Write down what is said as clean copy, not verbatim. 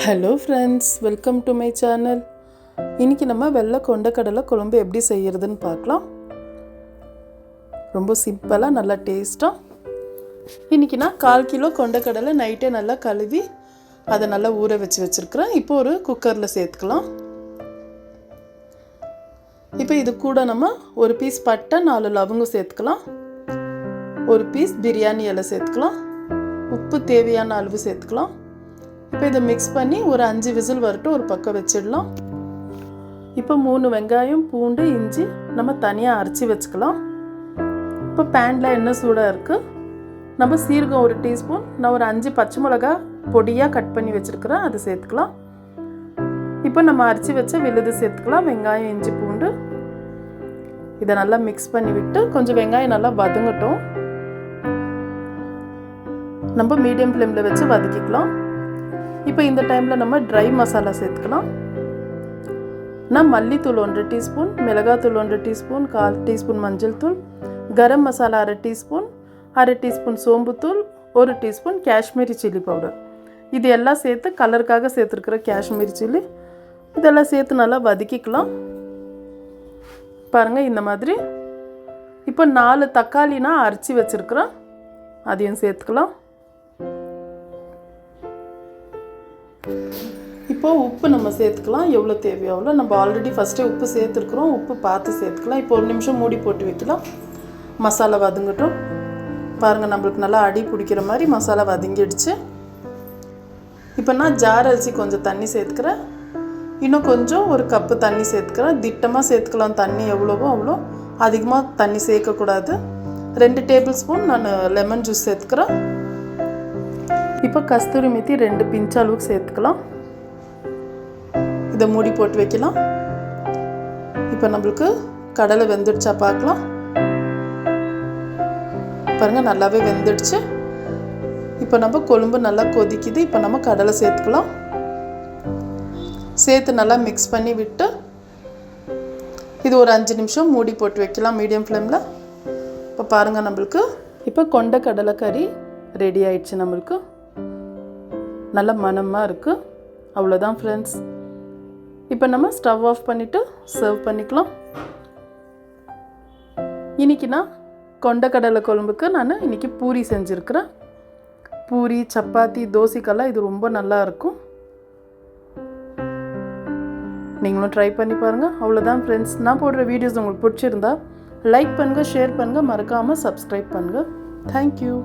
Hello friends, welcome to my channel. இன்றைக்கி நம்ம வெள்ளை கொண்டக்கடலை குழம்பு எப்படி செய்கிறதுன்னு பார்க்கலாம். ரொம்ப சிம்பிளாக நல்லா டேஸ்ட்டாக. இன்றைக்கி நான் 1/4 கிலோ கொண்டக்கடலை நைட்டே நல்லா கழுவி அதை நல்லா ஊற வச்சுருக்கிறேன். இப்போ ஒரு குக்கரில் சேர்த்துக்கலாம். இப்போ இது கூட நம்ம ஒரு பீஸ் பட்டை, 4 லவங்கம் சேர்த்துக்கலாம். ஒரு பீஸ் பிரியாணி இலை சேர்த்துக்கலாம். உப்பு தேவையான அளவு சேர்த்துக்கலாம். இப்போ இதை மிக்ஸ் பண்ணி ஒரு 5 விசில் வரட்டும் ஒரு பக்கம் வச்சிடலாம். இப்போ 3 வெங்காயம், பூண்டு, இஞ்சி நம்ம தனியாக அரைச்சி வச்சுக்கலாம். இப்போ பேனில் எண்ணெய் சூடாக இருக்குது. நம்ம சீரகம் 1 டீஸ்பூன், நான் ஒரு 5 பச்சை மிளகா பொடியாக கட் பண்ணி வச்சுருக்கிறேன், அதை சேர்த்துக்கலாம். இப்போ நம்ம அரைச்சி வச்ச விழுது சேர்த்துக்கலாம். வெங்காயம், இஞ்சி, பூண்டு இதை நல்லா மிக்ஸ் பண்ணி விட்டு கொஞ்சம் வெங்காயம் நல்லா வதங்கட்டும். நம்ம மீடியம் ஃப்ளேமில் வச்சு வதக்கிக்கலாம். இப்போ இந்த டைமில் நம்ம ட்ரை மசாலா சேர்த்துக்கலாம். நான் மல்லித்தூள் 1 டீஸ்பூன், மிளகாத்தூள் 1 டீஸ்பூன், 1/4 டீஸ்பூன் மஞ்சள் தூள், கரம் மசாலா 1/2 டீஸ்பூன், 1/2 டீஸ்பூன் சோம்புத்தூள், 1 டீஸ்பூன் காஷ்மீரி சில்லி பவுடர், இது எல்லாம் சேர்த்து கலருக்காக சேர்த்துருக்குற காஷ்மீரி சில்லி இதெல்லாம் சேர்த்து நல்லா வதக்கிக்கலாம். பாருங்கள் இந்த மாதிரி. இப்போ 4 தக்காளி நான் அரைச்சி வச்சுருக்குறேன், அதையும் சேர்த்துக்கலாம். இப்போது உப்பு நம்ம சேர்த்துக்கலாம். எவ்வளோ தேவையோ அவ்வளோ. நம்ம ஆல்ரெடி ஃபஸ்ட்டே உப்பு சேர்த்துருக்குறோம், உப்பு பார்த்து சேர்த்துக்கலாம். இப்போ 1 நிமிஷம் மூடி போட்டு வைக்கலாம். மசாலா வதங்கட்டும். பாருங்கள், நம்மளுக்கு நல்லா அடி பிடிக்கிற மாதிரி மசாலா வதங்கிடுச்சு. இப்போ நான் ஜார் அரிசி கொஞ்சம் தண்ணி சேர்த்துக்கிறேன். இன்னும் கொஞ்சம் ஒரு கப்பு தண்ணி சேர்த்துக்கிறேன். திட்டமாக சேர்த்துக்கலாம். தண்ணி எவ்வளவோ அவ்வளோ, அதிகமாக தண்ணி சேர்க்கக்கூடாது. 2 டேபிள் ஸ்பூன் நான் லெமன் ஜூஸ் சேர்த்துக்கிறேன். இப்போ கஸ்தூரி மேத்தி 2 பிஞ்ச் அளவுக்கு சேர்த்துக்கலாம். இதை மூடி போட்டு வைக்கலாம். இப்போ நம்மளுக்கு கடலை வெந்துடுச்சா பார்க்கலாம். பாருங்கள், நல்லாவே வெந்துடுச்சு. இப்போ நம்ம கொழும்பு நல்லா கொதிக்குது. இப்போ நம்ம கடலை சேர்த்துக்கலாம். சேர்த்து நல்லா மிக்ஸ் பண்ணி விட்டு இது ஒரு 5 நிமிஷம் மூடி போட்டு வைக்கலாம் மீடியம் ஃப்ளேமில். இப்போ பாருங்கள், நம்மளுக்கு இப்போ கொண்ட கடலை கறி ரெடி ஆயிடுச்சு. நம்மளுக்கு நல்ல மணமாக இருக்குது. அவ்வளோதான் ஃப்ரெண்ட்ஸ். இப்போ நம்ம ஸ்டவ் ஆஃப் பண்ணிவிட்டு சர்வ் பண்ணிக்கலாம். இன்றைக்கி நான் கொண்டக்கடலை குழம்புக்கு இன்றைக்கி பூரி செஞ்சுருக்கிறேன். பூரி, சப்பாத்தி, தோசைக்கெல்லாம் இது ரொம்ப நல்லா இருக்கும். நீங்களும் ட்ரை பண்ணி பாருங்கள். அவ்வளோதான் ஃப்ரெண்ட்ஸ். நான் போடுற வீடியோஸ் உங்களுக்கு பிடிச்சிருந்தா லைக் பண்ணுங்கள், ஷேர் பண்ணுங்கள், மறக்காமல் சப்ஸ்கிரைப் பண்ணுங்கள். தேங்க்யூ.